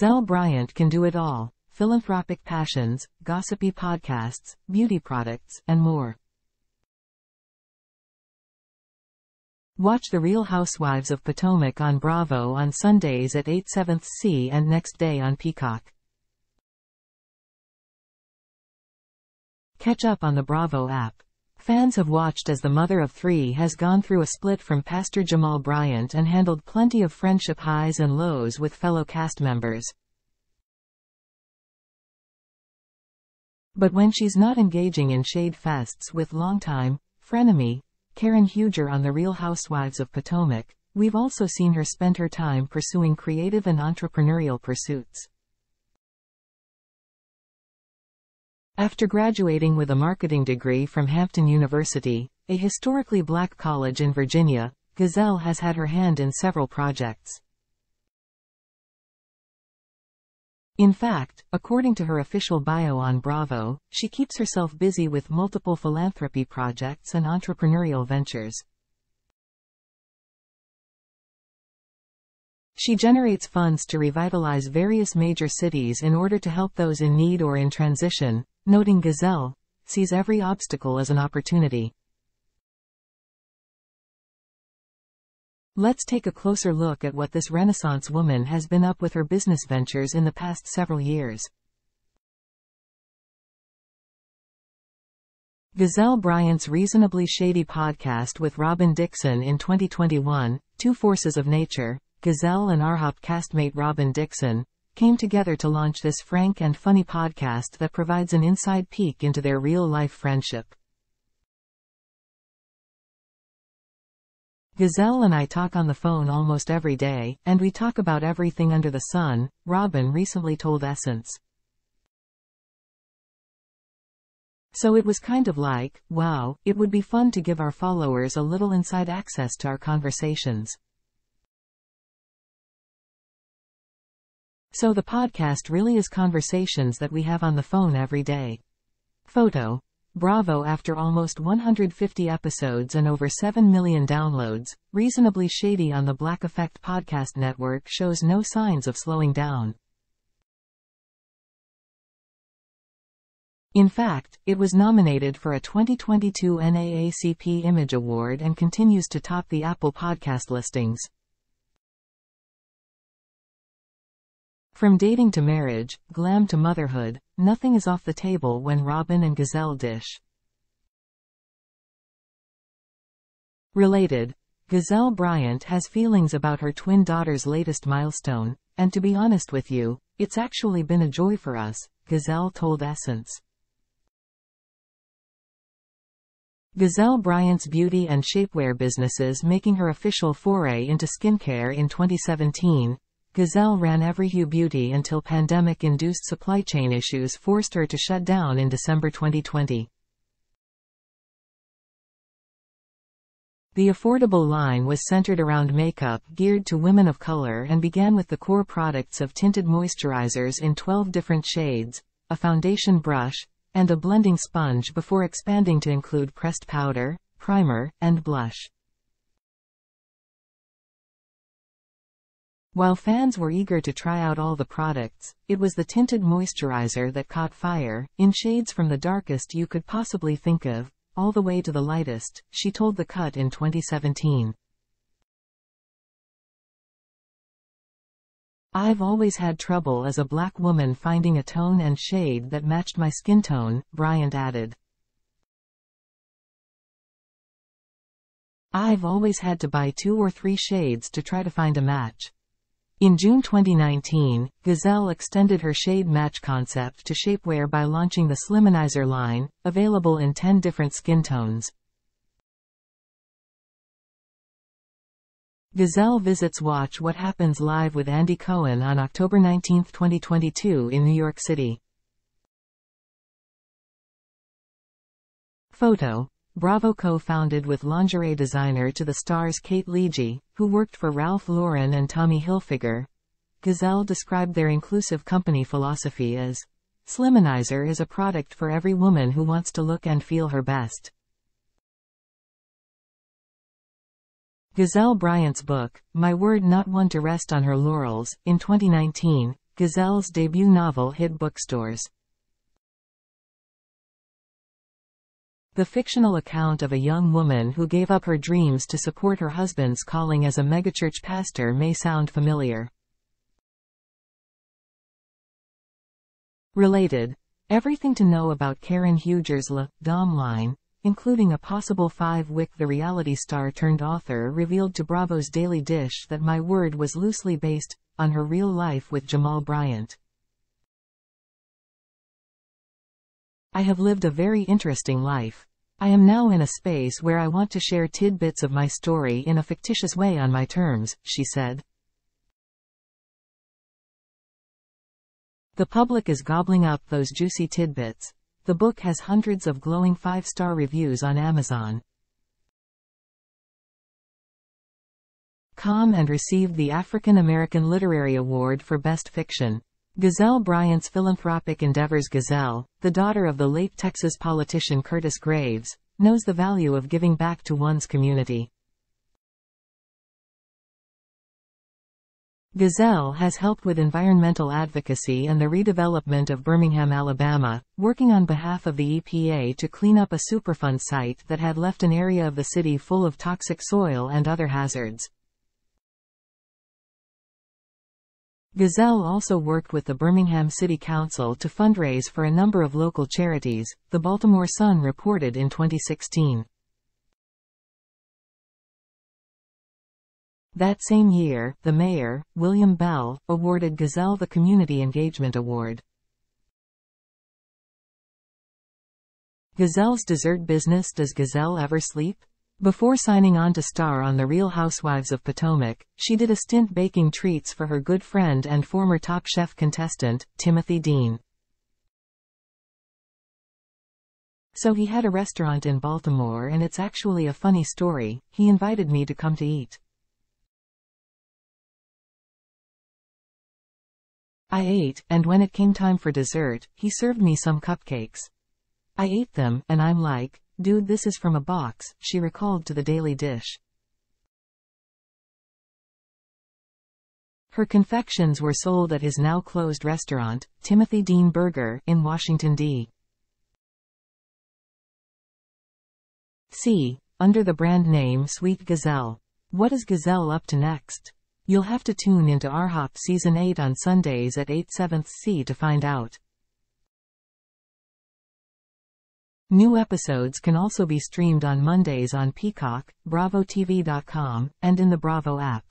Gizelle Bryant can do it all: philanthropic passions, gossipy podcasts, beauty products, and more. Watch The Real Housewives of Potomac on Bravo on Sundays at 8/7 and next day on Peacock. Catch up on the Bravo app. Fans have watched as the mother of three has gone through a split from Pastor Jamal Bryant and handled plenty of friendship highs and lows with fellow cast members. But when she's not engaging in shadefests with longtime frenemy Karen Huger on The Real Housewives of Potomac, we've also seen her spend her time pursuing creative and entrepreneurial pursuits. After graduating with a marketing degree from Hampton University, a historically black college in Virginia, Gizelle has had her hand in several projects. In fact, according to her official bio on Bravo, she keeps herself busy with multiple philanthropy projects and entrepreneurial ventures. She generates funds to revitalize various major cities in order to help those in need or in transition, noting Gizelle sees every obstacle as an opportunity. Let's take a closer look at what this Renaissance woman has been up with her business ventures in the past several years. Gizelle Bryant's reasonably shady podcast with Robin Dixon in 2021, Two Forces of Nature. Gizelle and RHOP castmate Robin Dixon came together to launch this frank and funny podcast that provides an inside peek into their real-life friendship. Gizelle and I talk on the phone almost every day, and we talk about everything under the sun, Robin recently told Essence. So it was kind of like, wow, it would be fun to give our followers a little inside access to our conversations. So the podcast really is conversations that we have on the phone every day. Photo. Bravo. After almost 150 episodes and over 7 million downloads, Reasonably Shady on the Black Effect podcast network shows no signs of slowing down. In fact, it was nominated for a 2022 NAACP Image Award and continues to top the Apple Podcast listings. From dating to marriage, glam to motherhood, nothing is off the table when Robin and Gizelle dish. Related, Gizelle Bryant has feelings about her twin daughter's latest milestone, and to be honest with you, it's actually been a joy for us, Gizelle told Essence. Gizelle Bryant's beauty and shapewear businesses making her official foray into skincare in 2017. Gizelle ran Every Hue Beauty until pandemic-induced supply chain issues forced her to shut down in December 2020. The affordable line was centered around makeup geared to women of color and began with the core products of tinted moisturizers in 12 different shades, a foundation brush, and a blending sponge before expanding to include pressed powder, primer, and blush. While fans were eager to try out all the products, it was the tinted moisturizer that caught fire, in shades from the darkest you could possibly think of, all the way to the lightest, she told The Cut in 2017. I've always had trouble as a black woman finding a tone and shade that matched my skin tone, Bryant added. I've always had to buy 2 or 3 shades to try to find a match. In June 2019, Gizelle extended her shade match concept to shapewear by launching the Slimanizer line, available in 10 different skin tones. Gizelle visits Watch What Happens Live with Andy Cohen on October 19, 2022 in New York City. Photo. Bravo co-founded with lingerie designer to the stars Kate Leagey, who worked for Ralph Lauren and Tommy Hilfiger. Gizelle described their inclusive company philosophy as, Slimanizer is a product for every woman who wants to look and feel her best. Gizelle Bryant's book, My Word Not One to Rest on Her Laurels, in 2019, Gizelle's debut novel hit bookstores. The fictional account of a young woman who gave up her dreams to support her husband's calling as a megachurch pastor may sound familiar. Related. Everything to know about Karen Huger's Dom line, including a possible 5-wick the reality star turned author revealed to Bravo's Daily Dish that my word was loosely based on her real life with Jamal Bryant. I have lived a very interesting life. I am now in a space where I want to share tidbits of my story in a fictitious way on my terms, she said. The public is gobbling up those juicy tidbits. The book has hundreds of glowing 5-star reviews on Amazon. And received the African American Literary Award for Best Fiction. Gizelle Bryant's philanthropic endeavors. Gizelle, the daughter of the late Texas politician Curtis Graves, knows the value of giving back to one's community. Gizelle has helped with environmental advocacy and the redevelopment of Birmingham, Alabama, working on behalf of the EPA to clean up a Superfund site that had left an area of the city full of toxic soil and other hazards. Gizelle also worked with the Birmingham City Council to fundraise for a number of local charities, the Baltimore Sun reported in 2016. That same year, the mayor, William Bell, awarded Gizelle the Community Engagement Award. Gizelle's dessert business. Does Gizelle ever sleep? Before signing on to star on The Real Housewives of Potomac, she did a stint baking treats for her good friend and former Top Chef contestant, Timothy Dean. So he had a restaurant in Baltimore, and it's actually a funny story. He invited me to come to eat. I ate, and when it came time for dessert, he served me some cupcakes. I ate them, and I'm like, dude, this is from a box, she recalled to the Daily Dish. Her confections were sold at his now closed restaurant, Timothy Dean Burger, in Washington, D.C., under the brand name Sweet Gizelle. What is Gizelle up to next? You'll have to tune into RHOP Season 8 on Sundays at 8/7 to find out. New episodes can also be streamed on Mondays on Peacock, BravoTV.com, and in the Bravo app.